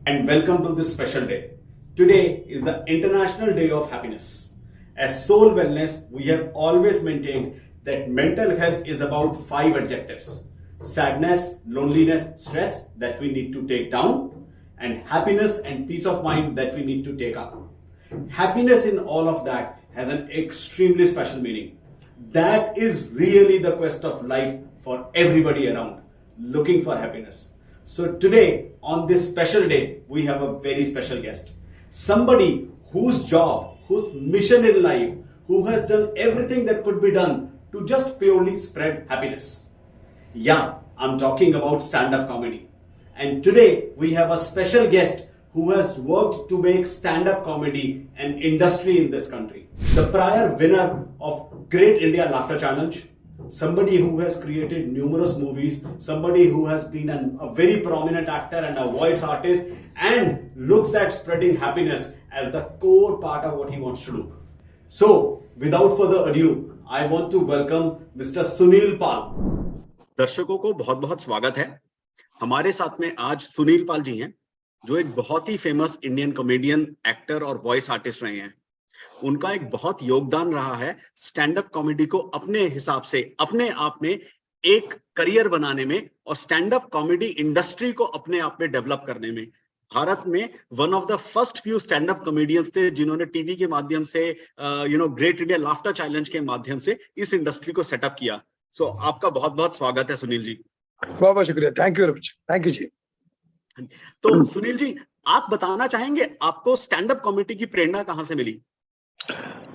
and welcome to this special day. Today is the International Day of Happiness. As Soul Wellness, we have always maintained that mental health is about 5 adjectives: sadness, loneliness, stress that we need to take down, and happiness and peace of mind that we need to take up. Happiness in all of that has an extremely special meaning. That is really the quest of life for everybody around, looking for happiness. So today, on this special day, we have a very special guest. Somebody whose job, whose mission in life, who has done everything that could be done to just purely spread happiness. Yeah, I'm talking about stand-up comedy. And today, we have a special guest who has worked to make stand-up comedy an industry in this country. The prior winner of Great India Laughter Challenge, somebody who has created numerous movies, somebody who has been a very prominent actor and a voice artist and looks at spreading happiness as the core part of what he wants to do. So, without further ado, I want to welcome Mr. Sunil Pal. दर्शकों को बहुत बहुत स्वागत है। हमारे साथ में आज सुनील पाल जी हैं, जो एक बहुत ही फेमस इंडियन कॉमेडियन, एक्टर और वॉइस आर्टिस्ट रहे हैं। उनका एक बहुत योगदान रहा है स्टैंड अप कॉमेडी को अपने हिसाब से अपने आप में एक करियर बनाने में और स्टैंड अप कॉमेडी इंडस्ट्री को अपने आप में डेवलप करने में। भारत में one of the first few stand up comedians थे जिन्होंने टीवी के माध्यम से ग्रेट इंडिया लाफ्टर चैलेंज के माध्यम से इस इंडस्ट्री को सेटअप किया। सो आपका बहुत बहुत स्वागत है सुनील जी। बहुत बहुत शुक्रिया। थैंक यू जी। तो सुनील जी, आप बताना चाहेंगे आपको स्टैंड अप कॉमेडी की प्रेरणा कहाँ से मिली?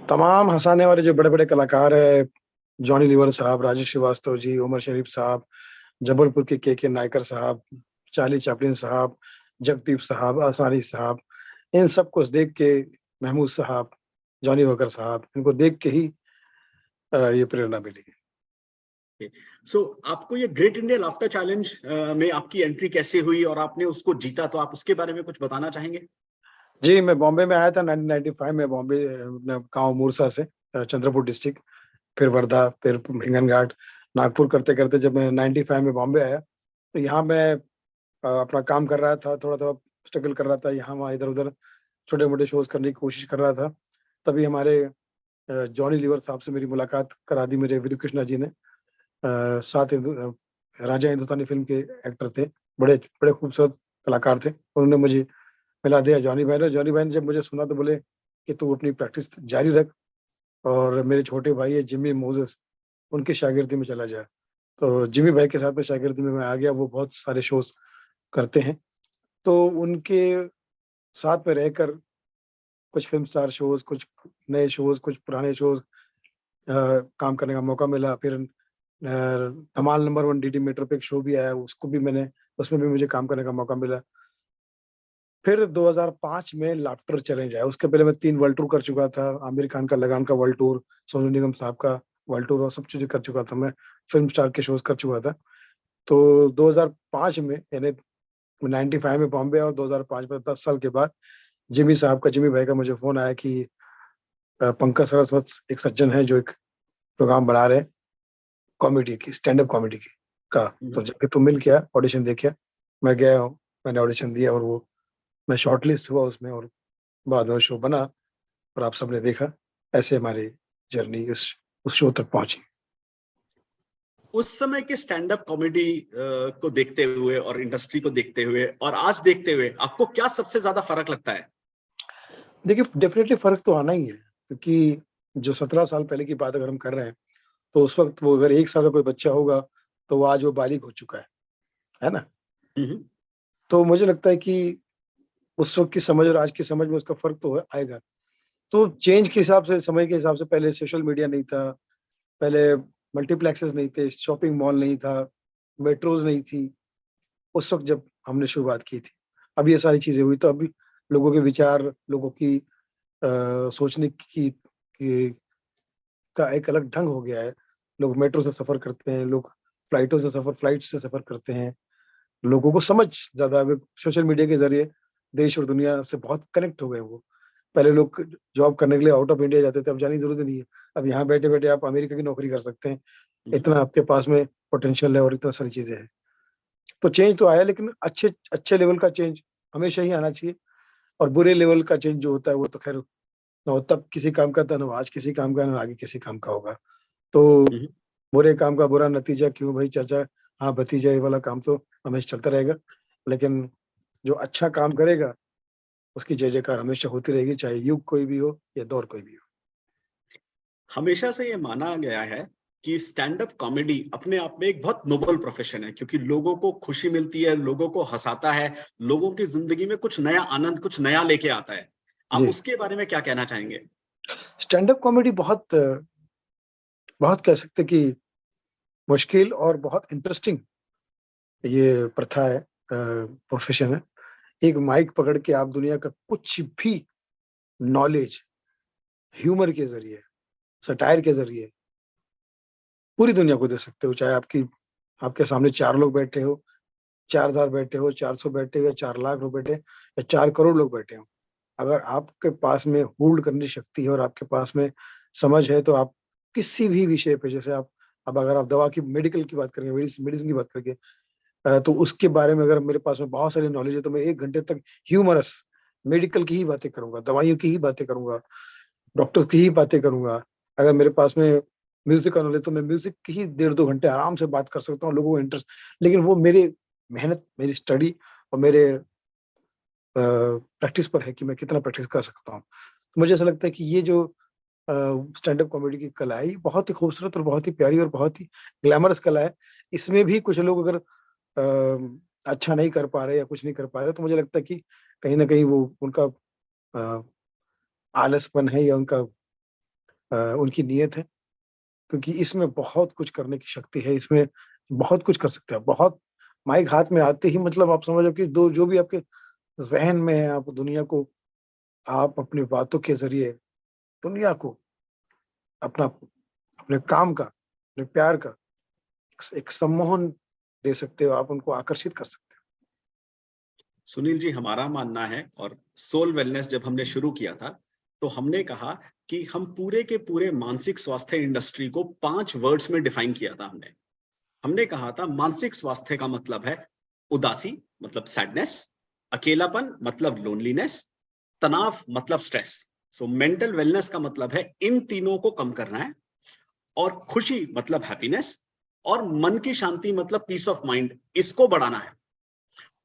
तमाम हंसाने वाले जो बड़े बड़े कलाकार है, जॉनी लीवर साहब, राजेश श्रीवास्तव जी, उमर शरीफ साहब, जबलपुर के के नायकर साहब, चार्ली चैपलिन साहब, जगदीप साहब, आसानी साहब, इन सबको देख के, महमूद साहब, जॉनी वकर साहब, इनको देख के ही ये प्रेरणा मिली। सो आपको ये ग्रेट इंडिया लाफ्टर चैलेंज में आपकी एंट्री कैसे हुई और आपने उसको जीता, तो आप उसके बारे में कुछ बताना चाहेंगे? जी, मैं बॉम्बे में आया था 1995 में, बॉम्बे गांव मूरसा से, चंद्रपुर डिस्ट्रिक्ट, फिर वर्धा, फिर हिंगनघाट, नागपुर करते करते जब मैं 95 में बॉम्बे आया, तो यहाँ मैं अपना काम कर रहा था, थोड़ा थोड़ा स्ट्रगल कर रहा था, यहाँ वहाँ इधर उधर छोटे मोटे शोज करने की कोशिश कर रहा था। तभी हमारे जॉनी लीवर साहब से मेरी मुलाकात करा दी मेरे वीरू कृष्णा जी ने। साथ राजा हिंदुस्तानी फिल्म के एक्टर थे, बड़े बड़े खूबसूरत कलाकार थे। उन्होंने मुझे मिला दिया जॉनी भाई ने। जॉनी भाई ने जब मुझे सुना तो बोले कि तू अपनी प्रैक्टिस जारी रख और मेरे छोटे भाई है जिमी मोजेस, उनके शागिर्दी में चला जाए। तो जिमी भाई के साथ में शागिर्दी में मैं आ गया। वो बहुत सारे शोज करते हैं, तो उनके साथ में रहकर कुछ फिल्म स्टार शोज, कुछ नए शोज, कुछ पुराने शोज काम करने का मौका मिला। फिर धमाल नंबर 1 डीडी मेट्रो पे एक शो भी आया, उसमें भी मुझे काम करने का मौका मिला। फिर 2005 में लाफ्टर चैलेंज आया। उसके पहले मैं 3 वर्ल्ड टूर कर चुका था। आमिर खान का लगान का वर्ल्ड टूर, सोनू निगम साहब का वर्ल्ड टूर और सब चीजें कर चुका था। मैं फिल्म स्टार के शोज कर चुका था। तो 2005 में, यानी 95 में बॉम्बे और 2005 में 10 साल के बाद जिमी भाई का मुझे फोन आया कि पंकज सरस्वत एक सज्जन है जो एक प्रोग्राम बना रहे कॉमेडी की, स्टैंड अप कॉमेडी की का, तो जाके तू मिल गया, ऑडिशन दे क्या। मैं गया हूँ, मैंने ऑडिशन दिया और वो मैं शॉर्टलिस्ट हुआ उसमें और बाद में शो बना और आप सबने देखा। ऐसे हमारी जर्नी उस शो तक पहुंची। उस समय के स्टैंड अप कॉमेडी को देखते हुए और इंडस्ट्री को देखते हुए और आज देखते हुए आपको क्या सबसे ज्यादा फर्क लगता है? देखिए, डेफिनेटली फर्क तो आना ही है, क्योंकि जो 17 साल पहले की बात अगर हम कर रहे हैं, तो उस वक्त वो अगर 1 साल का कोई बच्चा होगा तो वो आज वो बालिग हो चुका है ना। तो मुझे लगता है कि उस वक्त की समझ और आज की समझ में उसका फर्क तो आएगा। तो चेंज के हिसाब से, समय के हिसाब से, पहले सोशल मीडिया नहीं था, पहले मल्टीप्लेक्सेस नहीं थे, शॉपिंग मॉल नहीं था, मेट्रोज नहीं थी उस वक्त जब हमने शुरुआत की थी। अब ये सारी चीजें हुई, तो अभी लोगों के विचार, लोगों की सोचने की का एक अलग ढंग हो गया है। लोग मेट्रो से सफर करते हैं, लोग फ्लाइट से सफर करते हैं। लोगों को समझ ज्यादा सोशल मीडिया के जरिए देश और दुनिया से बहुत कनेक्ट हो गए। वो पहले लोग जॉब करने के लिए आउट ऑफ इंडिया जाते थे, अब जाने की जरूरत नहीं है। अब यहाँ बैठे बैठे आप अमेरिका की नौकरी कर सकते हैं। इतना आपके पास में पोटेंशियल है और इतना सारी चीजें हैं। तो चेंज तो आया, लेकिन अच्छे लेवल का चेंज हमेशा ही आना चाहिए। और बुरे लेवल का चेंज जो होता है वो तो खैर ना हो, तब किसी काम का था, ना आज किसी काम का, ना आगे किसी काम का होगा। तो हम्म। बुरे काम का बुरा नतीजा क्यों भाई चाचा, हाँ भतीजा, ये वाला काम तो हमेशा चलता रहेगा। लेकिन जो अच्छा काम करेगा उसकी जय जयकार हमेशा होती रहेगी, चाहे युग कोई भी हो या दौर कोई भी हो। हमेशा से ये माना गया है कि स्टैंड अप कॉमेडी अपने आप में एक बहुत नोबल प्रोफेशन है, क्योंकि लोगों को खुशी मिलती है, लोगों को हंसाता है, लोगों की जिंदगी में कुछ नया आनंद, कुछ नया लेके आता है। आप जी, उसके बारे में क्या कहना चाहेंगे? स्टैंड अप कॉमेडी बहुत बहुत कह सकते कि मुश्किल और बहुत इंटरेस्टिंग ये प्रथा है, प्रोफेशन है। एक माइक पकड़ के आप दुनिया का कुछ भी नॉलेज ह्यूमर के ज़रिए, सटायर के ज़रिए पूरी दुनिया को दे सकते हो। चाहे आपकी आपके सामने 4 लोग बैठे हो, 4000 बैठे हो, 400 बैठे हो या 4 लाख लोग बैठे या 4 करोड़ लोग बैठे हों। अगर आपके पास में होल्ड करने की शक्ति है और आपके पास में समझ है, तो आप किसी भी विषय पे, जैसे आप अब अगर आप दवा की मेडिकल की बात करेंगे, मेडिसिन की बात करेंगे, तो उसके बारे में अगर मेरे पास में बहुत सारी नॉलेज है, तो मैं 1 घंटे तक ह्यूमरस मेडिकल की ही बातें करूँगा, दवाइयों की ही बातें करूँगा, डॉक्टर्स की ही बातें करूँगा। अगर मेरे पास में म्यूज़िक का नॉलेज, तो मैं म्यूज़िक की ही डेढ़ 2 घंटे आराम से बात कर सकता हूँ, लोगों को इंटरेस्ट। लेकिन वो मेरे मेहनत, मेरी स्टडी और मेरे प्रैक्टिस पर है कि मैं कितना प्रैक्टिस कर सकता हूँ। तो मुझे ऐसा लगता है कि ये जो स्टैंड अप कॉमेडी की कला है, ये बहुत ही खूबसूरत और बहुत ही प्यारी और बहुत ही ग्लैमरस कला है। इसमें भी कुछ लोग अगर अच्छा नहीं कर पा रहे या कुछ नहीं कर पा रहे, तो मुझे लगता है कि कहीं न कहीं वो उनका अ, आलसपन है या उनकी नीयत है। क्योंकि इसमें बहुत कुछ करने की शक्ति है, इसमें बहुत कुछ कर सकते हैं आप। बहुत माइक हाथ में आते ही मतलब आप समझ लो कि दो जो भी आपके ज़हन में है, आप दुनिया को, आप अपनी बातों के ज़रिए दुनिया को अपना अपने काम का, अपने प्यार का एक सम्मोहन दे सकते हो, आप उनको आकर्षित कर सकते सुनील जी, हमारा मानना है, और सोल वेलनेस जब हमने शुरू किया था, तो हमने कहा कि हम पूरे के पूरे मानसिक स्वास्थ्य इंडस्ट्री को 5 वर्ड्स में डिफाइन किया था। हमने हमने कहा था मानसिक स्वास्थ्य का मतलब है उदासी, मतलब सैडनेस, अकेलापन मतलब लोनलीनेस, तनाव मतलब स्ट्रेस। सो मेंटल वेलनेस का मतलब है इन तीनों को कम करना है, और खुशी मतलब हैप्पीनेस, और मन की शांति मतलब पीस ऑफ माइंड, इसको बढ़ाना है।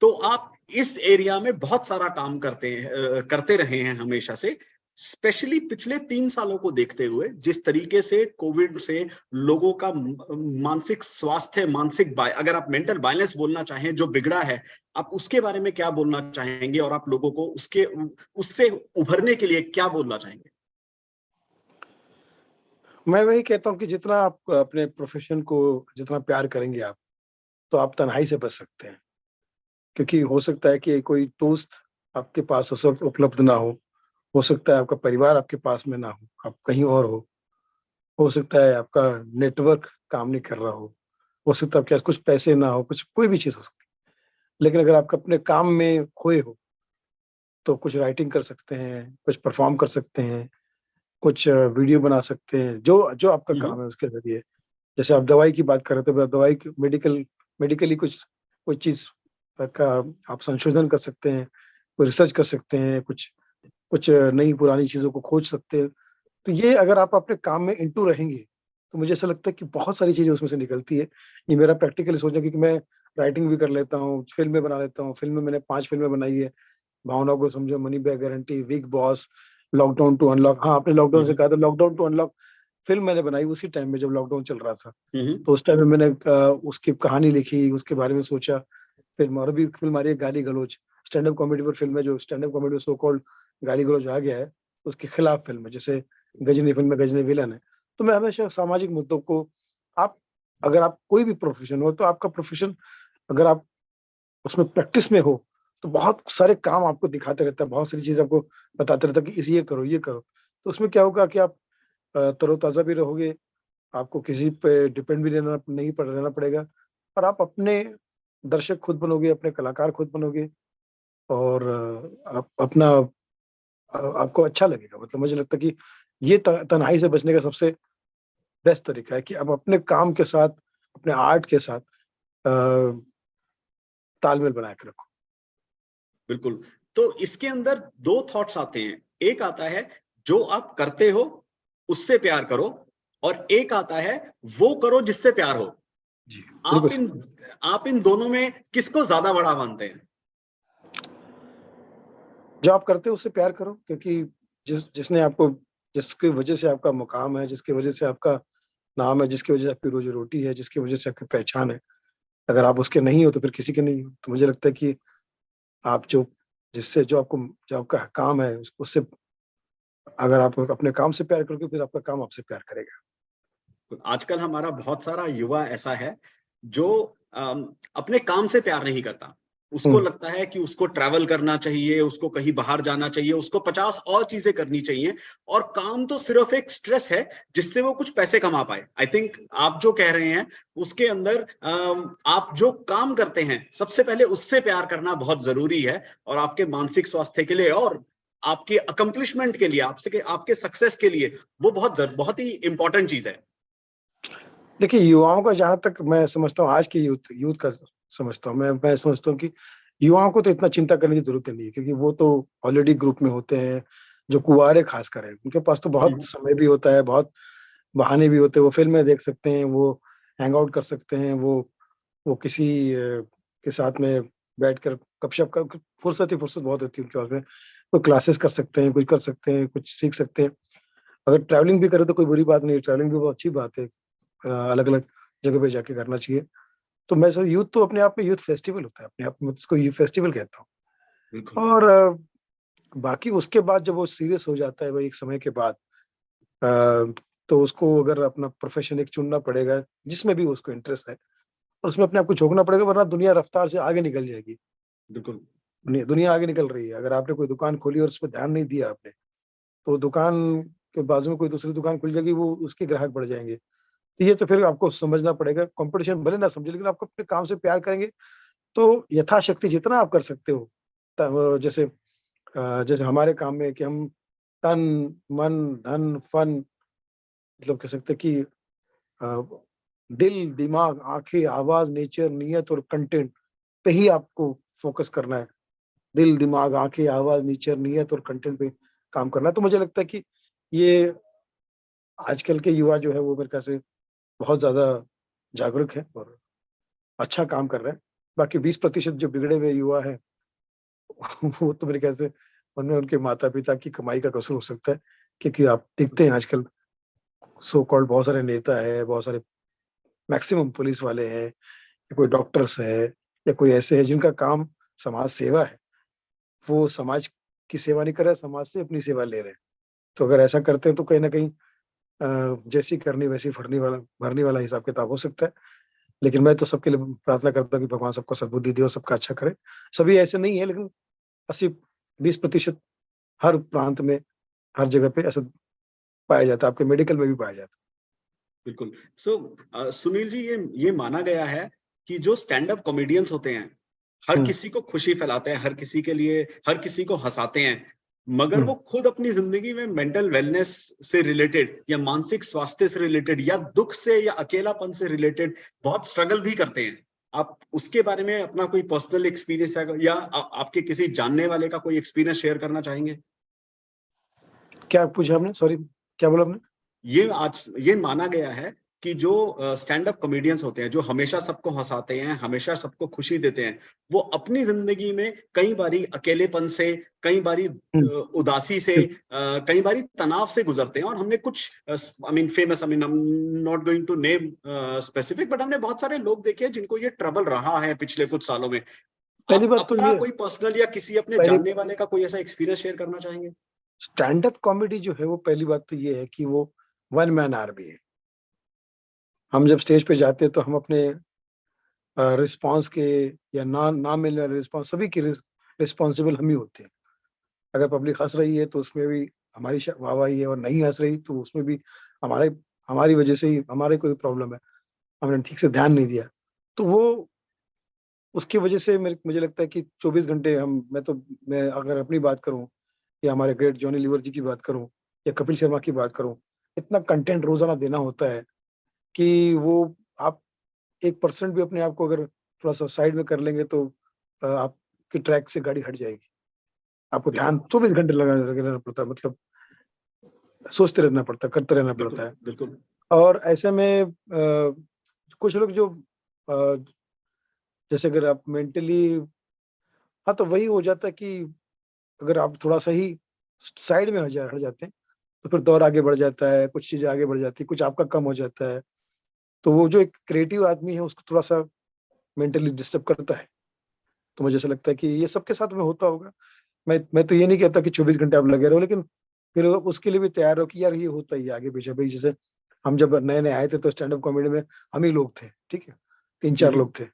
तो आप इस एरिया में बहुत सारा काम करते रहे हैं हमेशा से। स्पेशली पिछले 3 सालों को देखते हुए, जिस तरीके से कोविड से लोगों का मानसिक स्वास्थ्य, अगर आप मेंटल बैलेंस बोलना चाहें जो बिगड़ा है, आप उसके बारे में क्या बोलना चाहेंगे, और आप लोगों को उससे उभरने के लिए क्या बोलना चाहेंगे? हैं। मैं वही कहता हूँ कि जितना आप अपने प्रोफ़ेशन को जितना प्यार करेंगे आप, तो आप तन्हाई से बच सकते हैं। क्योंकि हो सकता है कि कोई दोस्त आपके पास उस वक़्त उपलब्ध ना हो। हो सकता है आपका परिवार आपके पास में ना हो, आप कहीं और हो। हो सकता है आपका नेटवर्क काम नहीं कर रहा हो सकता है आपके पास कुछ पैसे ना हो, कुछ कोई भी चीज़ हो सकती है। लेकिन अगर आप अपने काम में खोए हो, तो कुछ राइटिंग कर सकते हैं, कुछ परफ़ॉर्म कर सकते हैं, कुछ वीडियो बना सकते हैं, जो जो आपका हम्म। काम है उसके ज़रिए। जैसे आप दवाई की बात कर रहे थे, तो दवाई की मेडिकली कुछ कोई चीज़ का आप संशोधन कर सकते हैं, कोई रिसर्च कर सकते हैं, कुछ कुछ नई पुरानी चीज़ों को खोज सकते हैं। तो ये अगर आप अपने काम में इंटू रहेंगे, तो मुझे ऐसा लगता है कि बहुत सारी चीज़ें उसमें से निकलती है। ये मेरा प्रैक्टिकली सोचना, क्योंकि मैं राइटिंग भी कर लेता हूँ, फ़िल्में बना लेता हूँ। फ़िल्में मैंने 5 फ़िल्में बनाई है। भावनाओं को समझो, money back guarantee, Bigg Boss, lockdown to unlock. हाँ, आपने लॉकडाउन से हम्म। कहा था, लॉकडाउन टू अनलॉक फ़िल्म मैंने बनाई उसी टाइम में जब लॉकडाउन चल रहा था। हम्म। तो उस टाइम में मैंने उसकी कहानी लिखी, उसके बारे में सोचा। फ़िल्म और अभी फ़िल्म आ रही है गाली-गलौच, स्टैंड अप कॉमेडी पर फ़िल्म है, जो स्टैंड अप कॉमेडी में सो कॉल्ड गाली-गलौच आ गया है, उसके खिलाफ फ़िल्म है। जैसे गजनी फ़िल्म में गजनी विलेन है। तो मैं हमेशा सामाजिक मुद्दों को, आप अगर आप कोई भी प्रोफ़ेशन हो, तो आपका प्रोफ़ेशन अगर आप उसमें प्रैक्टिस में हो, तो बहुत सारे काम आपको दिखाते रहता है, बहुत सारी चीज़ें आपको बताते रहता है कि इस ये करो, ये करो। तो उसमें क्या होगा कि आप तरोताज़ा भी रहोगे, आपको किसी पे डिपेंड भी रहना पड़ेगा, और आप अपने दर्शक खुद बनोगे, अपने कलाकार खुद बनोगे, और आप अपना आपको अच्छा लगेगा। मतलब मुझे लगता है कि ये त तन्हाई से बचने का सबसे बेस्ट तरीका है कि आप अपने काम के साथ, अपने आर्ट के साथ तालमेल बना के रखो। बिल्कुल। तो इसके अंदर दो थॉट्स आते हैं। एक आता है जो आप करते हो उससे प्यार करो, और एक आता है वो करो जिससे प्यार हो। जी, आप बिल्कुल इन सही। आप इन दोनों में किसको ज्यादा बड़ा मानते हैं? जो आप करते हो उससे प्यार करो, क्योंकि जिसने आपको, जिसकी वजह से आपका मुकाम है, जिसकी वजह से आपका नाम है, जिसकी वजह से आपकी रोजी-रोटी है, जिसकी वजह से आपकी पहचान है, अगर आप उसके नहीं हो तो फिर किसी के नहीं हो। तो मुझे लगता है कि आप जो आपका काम है उससे, अगर आप अपने काम से प्यार करोगे फिर आपका काम आपसे प्यार करेगा। आजकल हमारा बहुत सारा युवा ऐसा है जो अपने काम से प्यार नहीं करता। उसको हुँ, लगता है कि उसको ट्रैवल करना चाहिए, उसको कहीं बाहर जाना चाहिए, उसको 50 और चीजें करनी चाहिए, और काम तो सिर्फ एक स्ट्रेस है जिससे वो कुछ पैसे कमा पाए। आई थिंक आप जो कह रहे हैं उसके अंदर आप जो काम करते हैं सबसे पहले उससे प्यार करना बहुत जरूरी है, और आपके मानसिक स्वास्थ्य के लिए और आपके अकम्पलिशमेंट के लिए, आपसे आपके सक्सेस के लिए वो बहुत ही इंपॉर्टेंट चीज है। देखिए युवाओं का, जहाँ तक मैं समझता हूँ आज की यूथ यूथ का समझता हूँ, मैं समझता हूँ कि युवाओं को तो इतना चिंता करने की ज़रूरत ही नहीं है, क्योंकि वो तो ऑलरेडी ग्रुप में होते हैं, जो कुँवारे ख़ासकर हैं। उनके पास तो बहुत समय भी होता है, बहुत बहाने भी होते हैं, वो फ़िल्में देख सकते हैं, वो हैंग आउट कर सकते हैं, वो किसी के साथ में बैठकर गपशप कर, फुर्सत ही फुर्सत बहुत होती है उनके पास में। वो क्लासेस कर सकते हैं, कुछ कर सकते हैं, कुछ सीख सकते हैं। अगर ट्रैवलिंग भी करें तो कोई बुरी बात नहीं है, ट्रैवलिंग भी बहुत अच्छी बात है। अलग-अलग जगह पे जाके करना चाहिए। तो मैं सर, यूथ तो अपने आप में यूथ फेस्टिवल होता है, अपने आप में, इसको यूथ फेस्टिवल कहता बिल्कुल। हूँ। और बाकी उसके बाद जब वो सीरियस हो जाता है भाई एक समय के बाद, तो उसको अगर अपना प्रोफ़ेशन एक चुनना पड़ेगा, जिसमें भी उसको इंटरेस्ट है, और उसमें अपने आप को झोंकना पड़ेगा, वरना दुनिया रफ्तार से आगे निकल जाएगी। बिल्कुल। दुनिया आगे निकल रही है। अगर आपने कोई दुकान खोली और उस पे ध्यान नहीं दिया आपने, तो दुकान के बाजू में कोई दूसरी दुकान खुल जाएगी, वो उसके ग्राहक बढ़ जाएँगे। तो ये तो फिर आपको समझना पड़ेगा, कॉम्पिटिशन भले ना समझे, लेकिन आपको अपने काम से प्यार करेंगे, तो यथाशक्ति जितना आप कर सकते हो, जैसे जैसे हमारे काम में कि हम तन, मन, धन, फन, मतलब कह सकते हैं कि अ, दिल, दिमाग, आँखें, आवाज़, नेचर, नियत और कंटेंट पे ही आपको फ़ोकस करना है। दिल, दिमाग, आँखें, आवाज़, नेचर, नियत और कंटेंट पे काम करना है। तो मुझे लगता है कि ये आजकल के युवा जो है वो मेरे ख़्याल से बहुत ज़्यादा जागरूक हैं और अच्छा काम कर रहे हैं। बाकी 20% जो बिगड़े हुए युवा हैं, वो तो मेरे ख़्याल से उनमें उनके माता-पिता की कमाई का कसूर हो सकता है। क्योंकि आप देखते हैं आजकल सो कॉल्ड बहुत सारे नेता हैं, बहुत सारे मैक्सिमम पुलिस वाले हैं, या कोई डॉक्टर्स है, या कोई ऐसे हैं जिनका काम समाज सेवा है। वो समाज की सेवा नहीं कर रहे हैं, समाज से अपनी सेवा ले रहे हैं। तो अगर ऐसा करते हैं तो कहीं न कहीं जैसी करनी वैसी भरनी वाला हिसाब-किताब हो सकता है। लेकिन मैं तो सबके लिए प्रार्थना करता हूँ कि भगवान सबको सद्बुद्धि दे और सबका अच्छा करे। सभी ऐसे नहीं है, लेकिन 80-20% हर प्रांत में, हर जगह पे ऐसा पाया जाता है। आपके मेडिकल में भी पाया जाता है। बिल्कुल। सो सुनील जी, ये माना गया है कि जो स्टैंड अप कॉमेडियंस होते हैं, हर हुँ, किसी को खुशी फैलाते हैं, हर किसी के लिए, हर किसी को हँसाते हैं, मगर हुँ। वो खुद अपनी ज़िंदगी में मेंटल वेलनेस से रिलेटेड या मानसिक स्वास्थ्य से रिलेटेड या दुःख से या अकेलापन से रिलेटेड बहुत स्ट्रगल भी करते हैं। आप उसके बारे में अपना कोई पर्सनल एक्सपीरियंस है या आपके किसी जानने वाले का कोई एक्सपीरियंस शेयर करना चाहेंगे? क्या पूछा आपने? सॉरी, क्या बोला आपने? ये माना गया है कि जो स्टैंड अप कॉमेडियंस होते हैं, जो हमेशा सबको हँसाते हैं, हमेशा सबको खुशी देते हैं, वो अपनी ज़िंदगी में कई बारी अकेलेपन से, कई बारी हुँ, उदासी से, हुँ। कई बारी तनाव से गुज़रते हैं, और हमने कुछ I mean famous, I mean I am not going to name specific, but हमने बहुत सारे लोग देखे हैं जिनको ये ट्रबल रहा है पिछले कुछ सालों में। पहली आप बात तो अपना ये कोई पर्सनल या किसी अपने पहली जानने वाले का कोई ऐसा एक्सपीरियंस शेयर करना चाहेंगे? स्टैंड अप कॉमेडी जो है, वो पहली बात तो ये है कि वो वन मैन आर्मी है। हम जब स्टेज पे जाते हैं तो हम अपने रिस्पॉन्स के, या ना मिलने वाले रिस्पॉन्स, सभी की रिस्पॉन्सिबल हम ही होते हैं। अगर पब्लिक हँस रही है तो उसमें भी हमारी वाहवाही है, और नहीं हँस रही तो उसमें भी हमारे हमारी वजह से ही हमारी कोई प्रॉब्लम है, हमने ठीक से ध्यान नहीं दिया। तो वो उसकी वजह से मुझे लगता है कि 24 घंटे मैं अगर अपनी बात करूँ, या हमारे ग्रेट जॉनी लीवर जी की बात करूँ, या कपिल शर्मा की बात करूँ, इतना कंटेंट रोज़ाना देना होता है कि वो आप 1% भी अपने आप को अगर थोड़ा-सा साइड में कर लेंगे तो आप कि ट्रैक से गाड़ी हट जाएगी। आपको बिल्कुल। ध्यान 24 घंटे लगा रहना पड़ता है, मतलब सोचते रहना पड़ता है, करते रहना पड़ता है। बिल्कुल। और ऐसे में कुछ लोग जो जैसे अगर आप मेंटली, हाँ, तो वही हो जाता है कि अगर आप थोड़ा-सा ही साइड में हट जाते हैं, तो फिर दौर आगे बढ़ जाता है, कुछ चीज़ें आगे बढ़ जाती हैं, कुछ आपका कम हो जाता है। तो वो जो एक क्रिएटिव आदमी है उसको थोड़ा-सा मेंटली डिस्टर्ब करता है। तो मुझे ऐसा लगता है कि ये सबके साथ में होता होगा। मैं तो ये नहीं कहता कि 24 घंटे आप लगे रहो, लेकिन फिर उसके लिए भी तैयार रहो कि यार ये होता ही है आगे-पीछे। भई जैसे हम जब नए-नए आए थे तो स्टैंड अप कॉमेडी में हम ही लोग थे, ठीक है? 3-4 हम्म, लोग थे।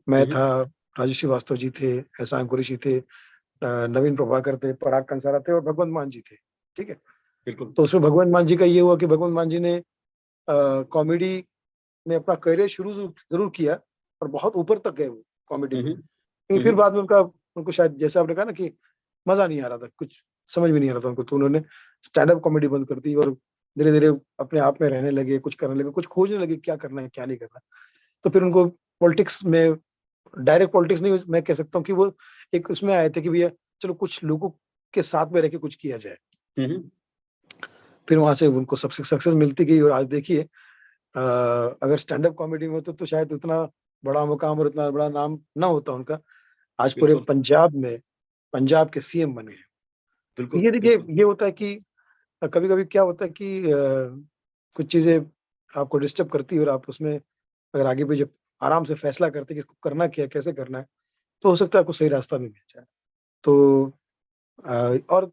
मैं हम्म, था, राजू श्रीवास्तव जी थे, एहसान कुरैशी थे, नवीन प्रभाकर थे, पराग कंसारा थे और भगवंत मान जी थे, ठीक है? बिल्कुल। तो उसमें भगवंत मान जी का ये हुआ कि भगवंत मान जी ने कॉमेडी में अपना करियर शुरू ज़रूर किया और बहुत ऊपर तक गए वो कॉमेडी में। हम्म, लेकिन फिर बाद में उनको शायद जैसे आपने कहा ना कि मज़ा नहीं आ रहा था, कुछ समझ में नहीं आ रहा था उनको, तो उन्होंने स्टैंड अप कॉमेडी बंद कर दी और धीरे-धीरे अपने आप में रहने लगे, कुछ करने लगे, कुछ खोजने लगे क्या करना है, क्या नहीं करना है। तो फिर उनको पॉलिटिक्स में, डायरेक्ट पॉलिटिक्स नहीं, मैं कह सकता हूँ कि वो एक उसमें आए थे कि भैया चलो कुछ लोगों के साथ में रह के कुछ किया जाए। हम्म, फिर वहाँ से उनको सक्सेस मिलती गई और आज देखिए अगर स्टैंड अप कॉमेडी में होते तो शायद उतना बड़ा मुकाम और इतना बड़ा नाम ना होता उनका। आज पूरे बिल्कुल। पंजाब के सीएम बने हैं। बिल्कुल। ये देखिए, बिल्कुल। ये होता है कि कभी-कभी क्या होता है कि कुछ चीज़ें आपको डिस्टर्ब करती है और आप उसमें अगर आगे भी जब आराम से फैसला करते हैं कि इसको करना क्या है, कैसे करना है, तो हो सकता है आपको सही रास्ता भी मिल जाए। तो और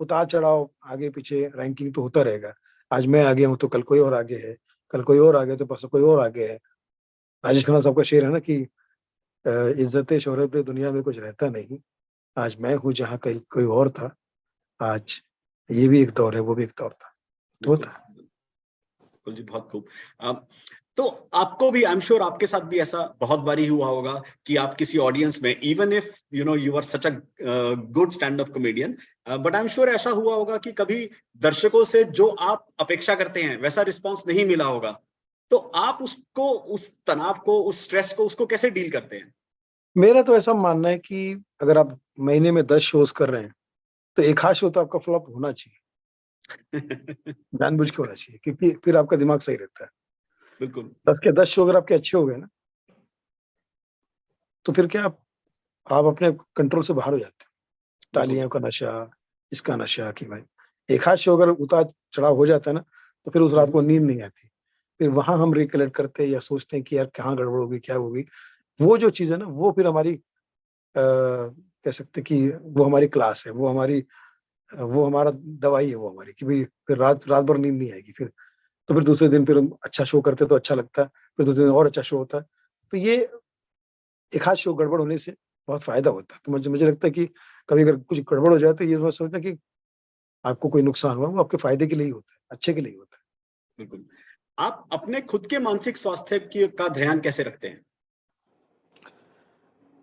उतार-चढ़ाव, आगे-पीछे रैंकिंग तो होता रहेगा। आज मैं आगे हूँ तो कल कोई और आगे है, कल कोई और आगे है तो परसों कोई और आगे है। राजेश खन्ना साहब का शेर है ना कि इज़्ज़त-ए-शोहरत दुनिया में कुछ रहता नहीं, आज मैं हूँ जहाँ कहीं कोई और था, आज ये भी एक दौर है, वो भी एक दौर था। तो बिल्कुल। होता है। बिल्कुल जी, बहुत खूब। तो आपको भी, आई एम श्योर आपके साथ भी ऐसा बहुत बारी हुआ होगा कि आप किसी ऑडियंस में, even if you are such a good stand up comedian, but I am sure ऐसा हुआ होगा कि कभी दर्शकों से जो आप अपेक्षा करते हैं वैसा रिस्पॉन्स नहीं मिला होगा। तो आप उसको, उस तनाव को, उस स्ट्रेस को, उसको कैसे डील करते हैं? मेरा तो ऐसा मानना है कि अगर आप महीने में 10 शोज़ कर रहे हैं, तो एक आध शो तो आपका फ्लॉप होना चाहिए, जानबूझ के होना चाहिए क्योंकि फिर आपका दिमाग सही रहता है। बिल्कुल। 10 के 10 शो अगर आपके अच्छे हो गए ना, तो फिर क्या आप अपने कंट्रोल से बाहर हो जाते हैं। बिल्कुल। तालियों का नशा, इसका नशा कि भाई एक आध शो अगर उतार-चढ़ाव हो जाता है ना, तो फिर उस रात हम्म, को नींद नहीं आती। फिर वहाँ हम रिकलेक्ट करते हैं या सोचते हैं कि यार कहाँ गड़बड़ होगी, क्या होगी? वो जो चीज़ है ना, वो फिर हमारी कह सकते हैं कि वो हमारी क्लास है, वो हमारा दवाई है वो हमारी कि भई फिर रात रात भर नींद नहीं आएगी फिर। तो फिर दूसरे दिन फिर हम अच्छा शो करते हैं तो अच्छा लगता है, फिर दूसरे दिन और अच्छा शो होता है। तो ये एक आध शो गड़बड़ होने से बहुत फ़ायदा होता है। तो मुझे मुझे लगता है कि कभी अगर कुछ गड़बड़ हो जाए तो ये मत सोचना कि आपको कोई नुकसान हुआ, वो आपके फ़ायदे के लिए ही होता है, अच्छे के लिए ही होता है। बिल्कुल। आप अपने खुद के मानसिक स्वास्थ्य की का ध्यान कैसे रखते हैं?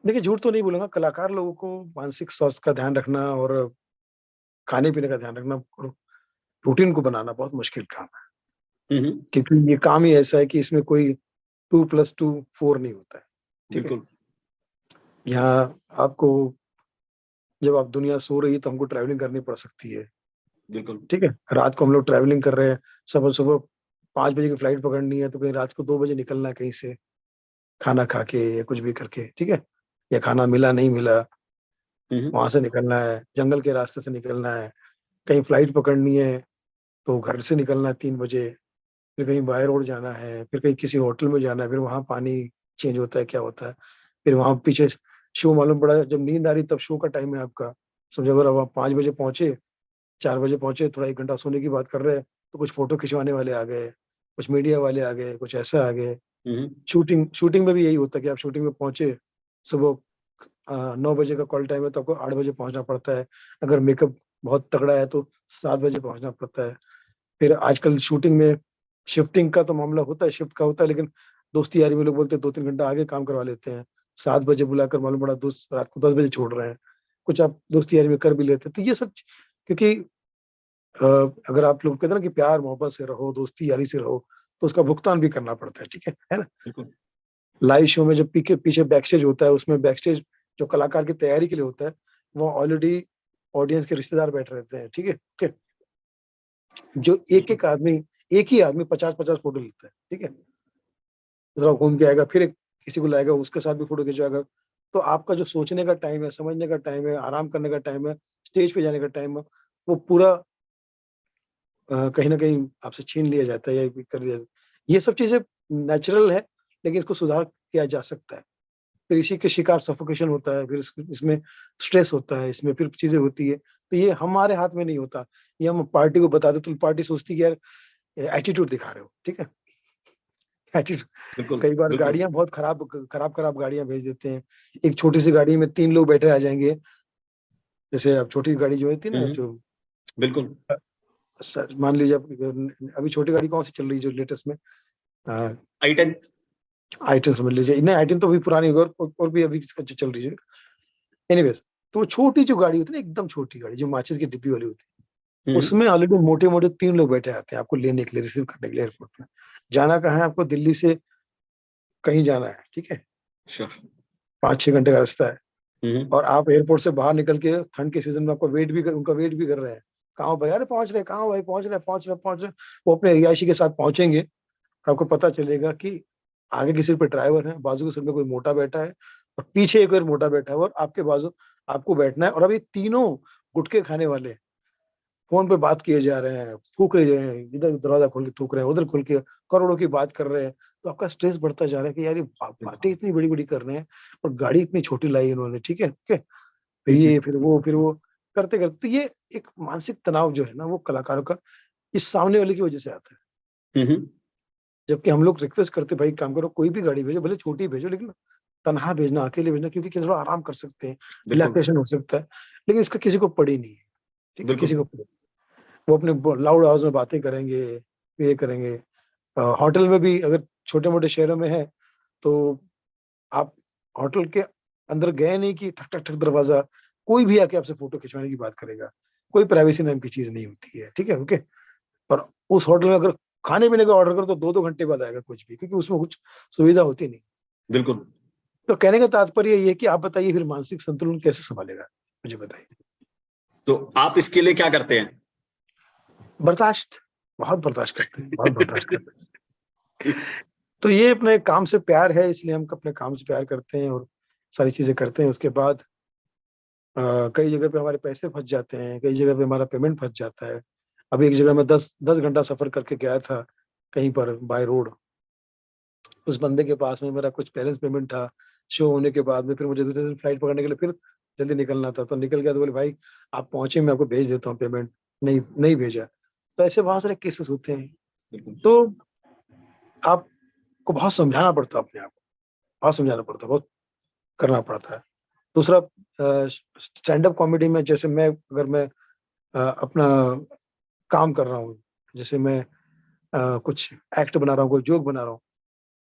देखिए, झूठ तो नहीं बोलूँगा, कलाकार लोगों को मानसिक स्वास्थ्य का ध्यान रखना और खाने-पीने का ध्यान रखना और रूटीन को बनाना बहुत मुश्किल काम है। हम्म, क्योंकि ये काम ही ऐसा है कि इसमें कोई 2+2 4 नहीं होता है, ठीक है? बिल्कुल। यहाँ आपको जब आप दुनिया सो रही है तो हमको ट्रैवलिंग करनी पड़ सकती है, बिल्कुल। ठीक है? रात को हम लोग ट्रैवलिंग कर रहे हैं, सुबह-सुबह 5 बजे की फ्लाइट पकड़नी है तो कहीं रात को 2 बजे निकलना है कहीं से, खाना खा के या कुछ भी करके, ठीक है? या खाना मिला, नहीं मिला, हम्म, वहाँ से निकलना है, जंगल के रास्ते से निकलना है, कहीं फ्लाइट पकड़नी है तो घर से निकलना है 3 बजे, फिर कहीं बाय रोड जाना है, फिर कहीं किसी होटल में जाना है, फिर वहाँ पानी चेंज होता है, क्या होता है, फिर वहाँ पीछे शो मालूम पड़ा जब नींद आ रही तब शो का टाइम है आपका। समझो अगर अब आप 5 बजे पहुँचे, 4 बजे पहुँचे, थोड़ा 1 घंटा सोने की बात कर रहे हैं, तो कुछ फ़ोटो खिंचवाने वाले आ गए, कुछ मीडिया वाले आ गए, कुछ ऐसा आ गए। हम्म, शूटिंग शूटिंग में भी यही होता है कि आप शूटिंग में पहुँचे, सुबह 9 बजे का कॉल टाइम है तो आपको 8 बजे पहुँचना पड़ता है। अगर मेकअप बहुत तगड़ा है तो 7 बजे पहुँचना पड़ता है। फिर आजकल शूटिंग में शिफ्टिंग का तो मामला होता है, शिफ्ट का होता है, लेकिन दोस्ती यारी में लोग बोलते हैं 2-3 घंटा आगे काम करवा लेते हैं। 7 बजे बुलाकर मालूम पड़ा दोस्त रात को 10 बजे छोड़ रहे हैं। कुछ आप दोस्ती यारी में कर भी लेते हैं। तो ये सब क्योंकि अ, अगर आप लोग कहते हैं ना कि प्यार-मोहब्बत से रहो, दोस्ती यारी से रहो, तो उसका भुगतान भी करना पड़ता है, ठीक है ना? बिल्कुल। लाइव शो में जब पीके पीछे बैक स्टेज होता है, उसमें बैक स्टेज जो कलाकार की तैयारी के लिए होता है, वो ऑलरेडी ऑडियंस के रिश्तेदार बैठ रहते हैं, ठीक है, ओके। जो एक ही आदमी 50-50 फोटो लेता है, ठीक है, जरा घूम के आएगा, फिर किसी को लाएगा, उसके साथ भी फोटो खिंचवाएगा। तो आपका जो सोचने का टाइम है, समझने का टाइम है, आराम करने का टाइम है, स्टेज पे जाने का टाइम है, वो पूरा कहीं न कहीं आपसे छीन लिया जाता है या कर दिया जाता है। ये सब चीज़ें नेचुरल है, लेकिन इसको सुधार किया जा सकता है। फिर इसी के शिकार सफोकेशन होता है, फिर इसमें स्ट्रेस होता है, इसमें फिर चीज़ें होती है। तो ये हमारे हाथ में नहीं होता। ये हम पार्टी को बता दें तो पार्टी सोचती है कि यार एटीट्यूड दिखा रहे हो, ठीक है? एटीट्यूड बिल्कुल, कई बार बिल्कुल। गाड़ियाँ बहुत खराब गाड़ियाँ भेज देते हैं। एक छोटी-सी गाड़ी में 3 लोग बैठे आ जाएँगे। जैसे अब छोटी गाड़ी जो होती है ना, जो बिल्कुल। मान लीजिए अभी छोटी गाड़ी कौन-सी चल रही है जो लेटेस्ट में? अ, i10। i10 समझ लीजिए। नहीं, i10 तो अभी पुरानी हो गई और भी अभी चल रही है। एनीवेज़, तो छोटी जो गाड़ी होती है ना, एकदम छोटी गाड़ी जो माचिस की डिब्बी वाली होती है, उसमें ऑलरेडी मोटे-मोटे 3 लोग बैठे आते हैं आपको लेने के लिए, रिसीव करने के लिए एयरपोर्ट में। जाना कहाँ है आपको? दिल्ली से कहीं जाना है, ठीक है? श्योर। 5-6 घंटे का रास्ता है हम्म। और आप एयरपोर्ट से बाहर निकल के ठंड के सीज़न में आपका उनका वेट भी कर रहे हैं। कहाँ हो भाई? अरे पहुँच रहे हैं, कहाँ हो भाई? पहुँच रहे हैं। वो अपने रिहायशी के साथ पहुँचेंगे, आपको पता चलेगा कि आगे की सीट पे ड्राइवर है, बाजू की सीट में कोई मोटा बैठा है और पीछे एक और मोटा बैठा है और आपके बाजू आपको बैठना है और अभी तीनों गुटखे खाने वाले हैं। फ़ोन पे बात किए जा रहे हैं, थूक रहे हैं, इधर दरवाज़ा खोल के थूक रहे हैं, उधर खोल के करोड़ों की बात कर रहे हैं। तो आपका स्ट्रेस बढ़ता जा रहा है कि यार ये बातें इतनी बड़ी-बड़ी कर रहे हैं और गाड़ी इतनी छोटी लाई इन्होंने, ठीक है? ओके। फिर ये, फिर वो करते-करते तो ये एक मानसिक तनाव जो है ना, वो कलाकारों का इस सामने वाले की वज़ह से आता है। जबकि हम लोग रिक्वेस्ट करते हैं, भाई काम करो, कोई भी गाड़ी भेजो, भले छोटी भेजो, लेकिन तन्हा भेजना, अकेले भेजना, क्योंकि थोड़ा आराम कर सकते हैं, बिल्कुल, रिलैक्सेशन हो सकता है। लेकिन इसका किसी को पड़ी नहीं है, ठीक है? किसी बिल्कुल। को पड़ी वो अपने ब लाउड आवाज़ में बातें करेंगे, ये करेंगे। होटल में भी अगर छोटे-मोटे शहरों में है, तो आप होटल के अंदर गए नहीं कि ठक, ठक, ठक दरवाज़ा, कोई भी आके आपसे फ़ोटो खिंचवाने की बात करेगा। कोई प्राइवेसी नाम की चीज़ नहीं होती है, ठीक है? ओके। और उस होटल में अगर खाने-पीने का ऑर्डर करो तो 2-2 घंटे बाद आएगा कुछ भी, क्योंकि उसमें कुछ सुविधा होती नहीं। बिल्कुल। तो कहने का तात्पर्य ये है कि आप बताइए फिर मानसिक संतुलन कैसे सँभालेगा? मुझे बताइए। तो आप इसके लिए क्या करते हैं? बर्दाश्त, बहुत बर्दाश्त करते हैं, बहुत बर्दाश्त करते हैं। जी। तो ये अपने काम से प्यार है, इसलिए हम अपने काम से प्यार करते हैं और सारी चीज़ें करते हैं। उसके बाद कई जगह पे हमारे पैसे फँस जाते हैं, कई जगह पे हमारा पेमेंट फँस जाता है। अभी एक जगह मैं 10 घंटा सफ़र करके गया था कहीं पर बाय रोड। उस बंदे के पास में मेरा कुछ बैलेंस पेमेंट था, शो होने के बाद में फिर मुझे दूसरे दिन फ्लाइट पकड़ने के लिए फिर जल्दी निकलना था, तो निकल गया तो बोले भाई आप पहुँचे मैं आपको भेज देता हूँ पेमेंट, नहीं भेजा। तो ऐसे बहुत सारे केसेस होते हैं। बिल्कुल। तो आपको बहुत समझाना पड़ता है अपने आप को, बहुत समझाना पड़ता है, बहुत करना पड़ता है। दूसरा स्टैंड अप कॉमेडी में जैसे मैं अपना काम कर रहा हूँ, जैसे मैं कुछ एक्ट बना रहा हूँ, कोई जोक बना रहा हूँ,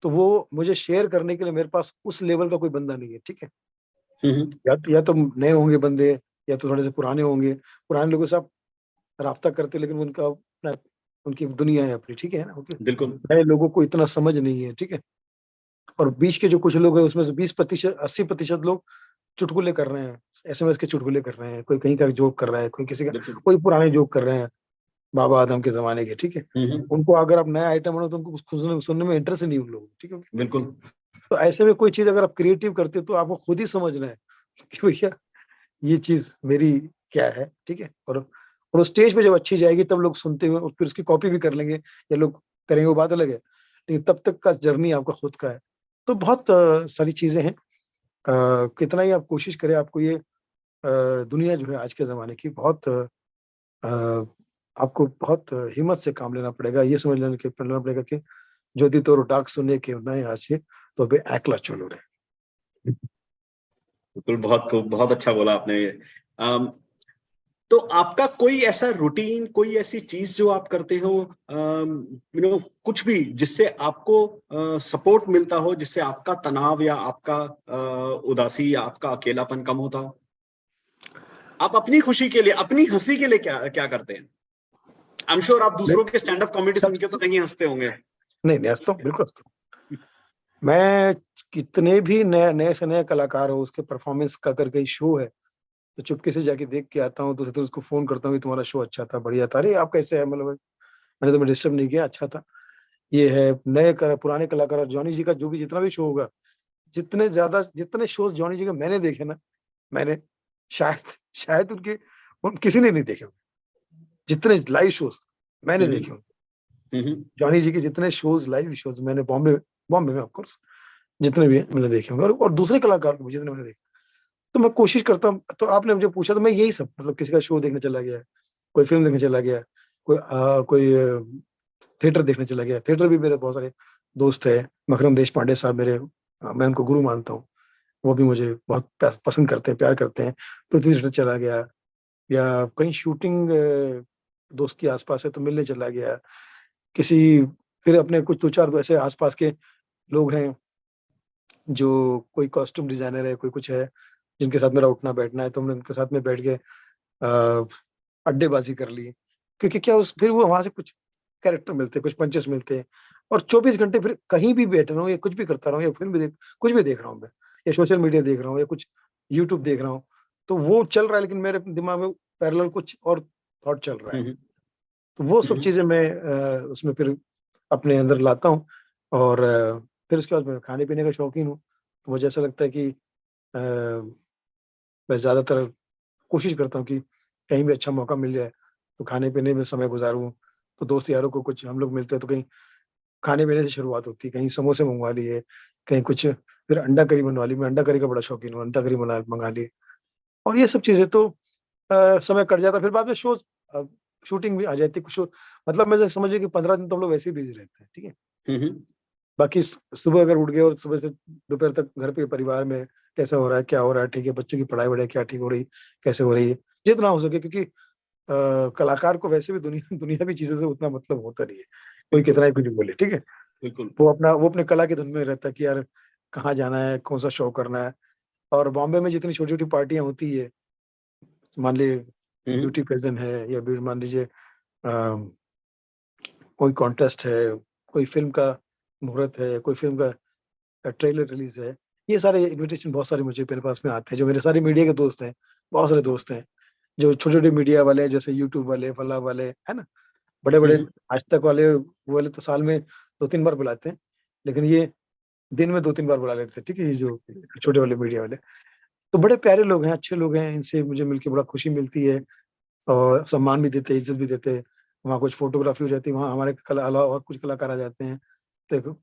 तो वो मुझे शेयर करने के लिए मेरे पास उस लेवल का कोई बंदा नहीं है, ठीक है? या तो नए होंगे बंदे या तो थोड़े से पुराने होंगे। पुराने लोगों से आप राब्ता करते लेकिन उनका अपना उनकी दुनिया है अपनी, ठीक है ना? ओके। बिल्कुल। नए लोगों को इतना समझ नहीं है, ठीक है? और बीच के जो कुछ लोग हैं उसमें से 20% 80% लोग चुटकुले कर रहे हैं, एसएमएस के चुटकुले कर रहे हैं, कोई कहीं का जोक कर रहा है, कोई किसी का बिल्कुल। कोई पुराने जोक कर रहे हैं, बाबा आदम के ज़माने के, ठीक है? उनको अगर आप नया आइटम बनाओ तो उनको सुनने में इंटरेस्ट ही नहीं उन लोगों को, ठीक है? बिल्कुल। तो ऐसे में कोई चीज़ अगर आप क्रिएटिव करते हो तो आपको खुद ही समझना है कि भैया ये चीज़ मेरी क्या है, ठीक है? और वो स्टेज पे जब अच्छी जाएगी तब लोग सुनते हुए और फिर उसकी कॉपी भी कर लेंगे या लोग करेंगे वो बात अलग है। लेकिन तब तक का जर्नी आपका खुद का है। तो बहुत सारी चीज़ें हैं। कितना ही आप कोशिश करें आपको ये दुनिया जो है आज के ज़माने की बहुत आपको बहुत हिम्मत से काम लेना पड़ेगा। ये समझ लेना पड़ेगा कि "যদি তোর ডাক শুনে কেউ নাই আসে তবে একলা চলো রে।" बिल्कुल, बहुत खूब, बहुत अच्छा बोला आपने ये। अम, तो आपका कोई ऐसा रूटीन, कोई ऐसी चीज जो आप करते हो, कुछ भी जिससे आपको सपोर्ट मिलता हो, जिससे आपका तनाव या आपका उदासी या आपका अकेलापन कम होता हो? आप अपनी खुशी के लिए, अपनी हंसी के लिए क्या क्या करते हैं? आई एम श्योर आप मैं दूसरों के स्टैंड अप कॉमेडी सब सुन के तो नहीं हंसते होंगे। नहीं, नहीं हँसता हूँ, बिल्कुल हँसता हूँ। मैं कितने भी नए नए से नए कलाकार हो, उसके परफॉर्मेंस का अगर कहीं शो है, तो चुपके से जाके देख के आता हूँ, तो उसको फ़ोन करता हूँ कि तुम्हारा शो अच्छा था, बढ़िया था। अरे! आप कैसे हैं? मतलब मैंने तुम्हें डिस्टर्ब नहीं किया, अच्छा था। ये है, नए क पुराने कलाकार जॉनी जी का जो भी जितना भी शो होगा, जितने शोज़ जॉनी जी के मैंने देखे ना, मैंने शायद शायद उनके उन किसी ने नहीं देखे होंगे। जितने लाइव शोज़ मैंने हम्म, देखे होंगे। हम्म, जॉनी जी के जितने शोज़ लाइव शोज़ मैंने बॉम्बे बॉम्बे में ऑफ कोर्स जितने भी हैं मैंने देखे होंगे और दूसरे कलाकार को भी जितने मैंने देखे। तो मैं कोशिश करता हूँ तो आपने मुझे पूछा तो मैं यही सब मतलब किसी का शो देखने चला गया, कोई फ़िल्म देखने चला गया, कोई थिएटर देखने चला गया। थिएटर भी मेरे बहुत सारे दोस्त हैं, मकरंद देशपांडे साहब मेरे मैं उनको गुरु मानता हूँ। वो भी मुझे बहुत पसंद करते हैं, प्यार करते हैं। पृथ्वी थिएटर चला गया या कहीं शूटिंग दोस्त के आस-पास है तो मिलने चला गया। किसी फिर अपने कुछ 2-4 ऐसे आस-पास के लोग हैं, जो कोई कॉस्ट्यूम डिज़ाइनर है, कोई कुछ है, जिनके साथ मेरा उठना-बैठना है, तो हमने उनके साथ में बैठ के अड्डेबाज़ी कर ली। क्योंकि क्या उस फिर वो वहाँ से कुछ कैरेक्टर मिलते हैं, कुछ पंचेस मिलते हैं और 24 घंटे फिर कहीं भी बैठ रहा हूँ या कुछ भी करता रहा हूँ या फ़िल्म भी देख कुछ भी देख रहा हूँ मैं या सोशल मीडिया देख रहा हूँ या कुछ यूट्यूब देख रहा हूँ, तो वो चल रहा है लेकिन मेरे दिमाग में पैरेलल कुछ और थॉट चल रहा है। हम्म, तो वो सब हम्म, चीज़ें मैं उसमें फिर अपने अंदर लाता हूँ और फिर उसके बाद मैं खाने-पीने का शौकीन हूँ। तो मुझे ऐसा लगता है कि मैं ज़्यादातर कोशिश करता हूँ कि कहीं भी अच्छा मौका मिल जाए, तो खाने-पीने में समय गुज़ारूँ। तो दोस्त यारों को कुछ हम लोग मिलते हैं तो कहीं खाने-पीने से शुरुआत होती है, कहीं समोसे मँगवा लिए, कहीं कुछ फिर अंडा करी बनवा ली, मैं अंडा करी का बड़ा शौकीन हूँ, अंडा करी मँगा ली और ये सब चीज़ें तो समय कट जाता है, फिर बाद में अ, शूटिंग भी आ जाती है, कुछ मतलब मैं समझिए कि 15 दिन तो हम लोग वैसे ही बिज़ी रहते हैं, ठीक है? हम्म, बाकी सुबह अगर उठ गए और सुबह से दोपहर तक घर पे परिवार में कैसा हो रहा है, क्या हो रहा है, ठीक है, बच्चों की पढ़ाई-वढ़ाई क्या ठीक हो रही, कैसे हो रही है, जितना हो सके क्योंकि कलाकार को वैसे भी दुनियावी चीज़ों से उतना मतलब होता नहीं है। कोई बिल्कुल, कितना ही कुछ बोले, ठीक है? बिल्कुल, वो अपने कला की धुन में रहता है कि यार कहाँ जाना है, कौन-सा शो करना है और बॉम्बे में जितनी छोटी-छोटी पार्टियाँ होती है, मान लीजिए हम्म, ब्यूटी पेजेंट है या मान लीजिए कोई कॉन्टेस्ट है, कोई फ़िल्म का मुहूर्त है, कोई फ़िल्म का ट्रेलर रिलीज़ है, ये सारे इन्विटेशन बहुत सारे मुझे मेरे पास में आते हैं, जो मेरे सारे मीडिया के दोस्त हैं, बहुत सारे दोस्त हैं, जो छोटे-छोटे मीडिया वाले हैं, जैसे यूट्यूब वाले, फलाँ वाले, है ना? बड़े-बड़े हम्म, आज तक वाले वो वाले तो साल में 2-3 बार बुलाते हैं, लेकिन ये दिन में 2-3 बार बुला लेते हैं, ठीक है? ये जो छोटे वाले मीडिया वाले। तो बड़े प्यारे लोग हैं, अच्छे लोग हैं, इनसे मुझे मिलके बड़ा खुशी मिलती है और सम्मान भी देते हैं, इज़्ज़त भी देते हैं। वहाँ कुछ फ़ोटोग्राफ़ी हो जाती है, वहाँ हमारे कला अलावा और कुछ कलाकार आ जाते हैं, तो एक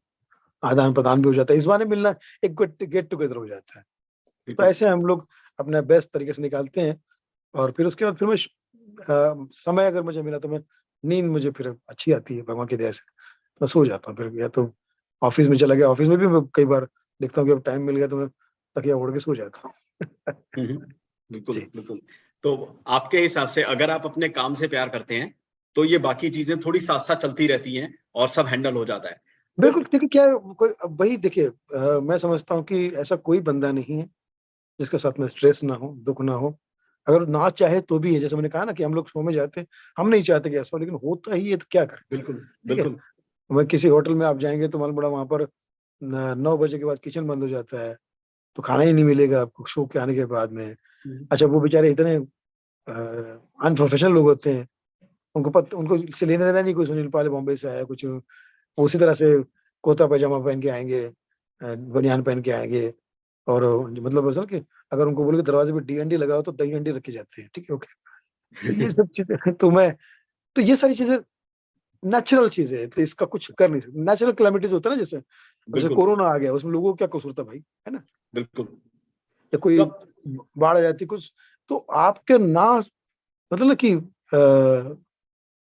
आदान-प्रदान भी हो जाता है। इस बहाने मिलना एक गेट टुगेदर हो जाता है। तो बिल्कुल, ऐसे हम लोग अपना बेस्ट तरीके से निकालते हैं और फिर उसके बाद फिर समय अगर मुझे मिला तो मैं नींद मुझे फिर अच्छी आती है भगवान की दया से। मैं सो जाता हूँ फिर या तो ऑफ़िस में चला गया, ऑफ़िस में भी मैं कई बार देखता हूँ कि अब टाइम मिल गया तो मैं तकिया ओढ़ के सो जाता हूँ। हम्म, बिल्कुल, जी। बिल्कुल। तो आपके हिसाब से अगर आप अपने काम से प्यार करते हैं, तो ये बाकी चीजें थोड़ी साथ-साथ चलती रहती हैं और सब हैंडल हो जाता है। तो बिल्कुल, देखिए क्या है कोई अब वही देखिए मैं समझता हूँ कि ऐसा कोई बंदा नहीं है जिसके साथ में स्ट्रेस ना हो, दुःख ना हो। अगर ना चाहे तो भी है, जैसे मैंने कहा ना कि हम लोग शो में जाते हैं, हम नहीं चाहते कि ऐसा हो लेकिन होता ही है तो क्या करें, बिल्कुल, ठीक है? बिल्कुल। वहीं किसी होटल में आप जाएँगे तो मालूम पड़ा वहाँ पर न 9 बजे के बाद किचन बंद हो जाता है, तो खाना ही नहीं मिलेगा आपको शो के आने के बाद में। हुँ, अच्छा वो बेचारे इतने अनप्रोफेशनल लोग होते हैं, उनको इससे लेना-देना नहीं कोई सुनील पाल बॉम्बे से आया कुछ, वो उसी तरह से कुर्ता पैजामा पहन के आएँगे बनियान पहन के आएँगे और मतलब ऐसा ना कि अगर उनको बोले कि दरवाज़े पे डीएनडी लगाओ तो दही हंडी रख के जाते हैं, ठीक है, ओके। तो ये सब चीज़ें तो ये सारी चीज़ें नेचुरल चीज़ें हैं, तो इसका कुछ कर नहीं सकते। नेचुरल कैलेमिटीज़ होता है ना जैसे बिल्कुल, कोरोना आ गया, उसमें लोगों को क्या कसूर था भाई, है ना? बिल्कुल। या कोई तब बाढ़ आ जाती कुछ तो आपके ना मतलब ना कि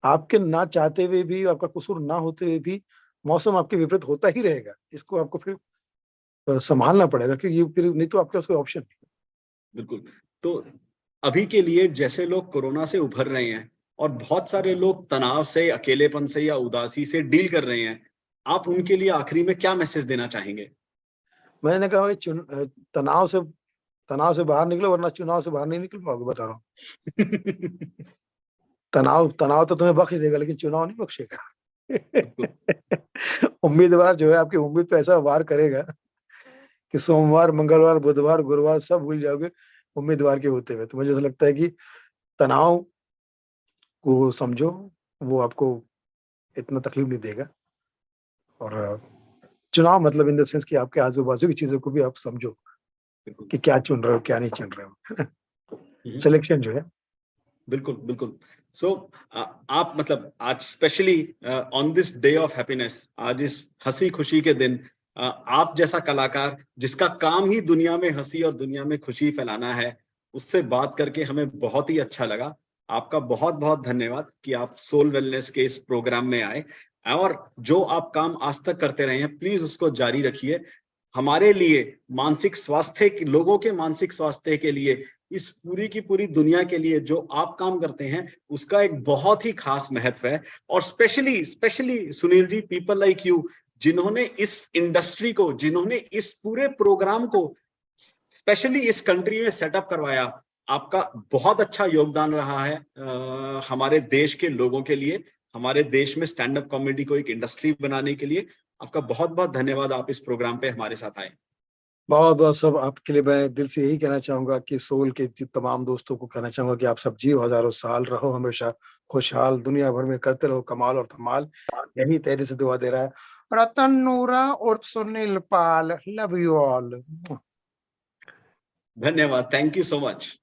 आपके ना चाहते हुए भी, आपका कसूर ना होते हुए भी मौसम आपके विपरीत होता ही रहेगा। इसको आपको फिर सँभालना पड़ेगा क्योंकि ये फिर नहीं तो आपके पास कोई ऑप्शन नहीं। बिल्कुल। तो अभी के लिए जैसे लोग कोरोना से उभर रहे हैं और बहुत सारे लोग तनाव से, अकेलेपन से या उदासी से डील कर रहे हैं, आप उनके लिए आखिरी में क्या मैसेज देना चाहेंगे? मैंने कहा भाई तनाव से बाहर निकलो वरना चुनाव से बाहर नहीं निकल पाओगे बता रहा हूँ। तनाव तनाव तो तुम्हें बख्श देगा लेकिन चुनाव नहीं बख्शेगा। बिल्कुल, उम्मीदवार जो है आपकी उम्मीद पे ऐसा वार करेगा कि सोमवार, मंगलवार, बुधवार, गुरुवार सब भूल जाओगे उम्मीदवार के होते हुए। तो मुझे ऐसा लगता है कि तनाव को समझो, वो आपको इतना तकलीफ नहीं देगा। और चुनाव मतलब इन द सेंस कि आपके आजू-बाजू की चीज़ों को भी आप समझो बिल्कुल। कि क्या चुन रहे हो, क्या नहीं चुन रहे हो, है ना? हम्म। सिलेक्शन जो है। बिल्कुल, बिल्कुल। सो आप मतलब आज specially on this day of happiness, आज इस हँसी-खुशी के दिन आप जैसा कलाकार जिसका काम ही दुनिया में हँसी और दुनिया में खुशी फैलाना है, उससे बात करके हमें बहुत ही अच्छा लगा। आपका बहुत-बहुत धन्यवाद कि आप सोल वेलनेस के इस प्रोग्राम में आए और जो आप काम आज तक करते रहे हैं, प्लीज़ उसको जारी रखिए। हमारे लिए मानसिक स्वास्थ्य के लोगों के मानसिक स्वास्थ्य के लिए, इस पूरी की पूरी दुनिया के लिए जो आप काम करते हैं, उसका एक बहुत ही खास महत्व है। और specially specially Sunil ji, people like you जिन्होंने इस इंडस्ट्री को, जिन्होंने इस पूरे प्रोग्राम को स्पेशली इस कंट्री में सेटअप करवाया, आपका बहुत अच्छा योगदान रहा है हमारे देश के लोगों के लिए, हमारे देश में स्टैंड अप कॉमेडी को एक इंडस्ट्री बनाने के लिए। आपका बहुत-बहुत धन्यवाद, आप इस प्रोग्राम पे हमारे साथ आए। बहुत-बहुत सब आपके लिए मैं दिल से यही कहना चाहूँगा कि सोल के तमाम दोस्तों को कहना चाहूँगा कि आप सब जियो हज़ारों साल, रहो हमेशा खुशहाल, दुनिया भर में करते रहो कमाल और धमाल। यही तहे से दुआ दे रहा है रतन नूरा उर्फ Sunil Pal. Love you all. धन्यवाद, थैंक यू सो मच।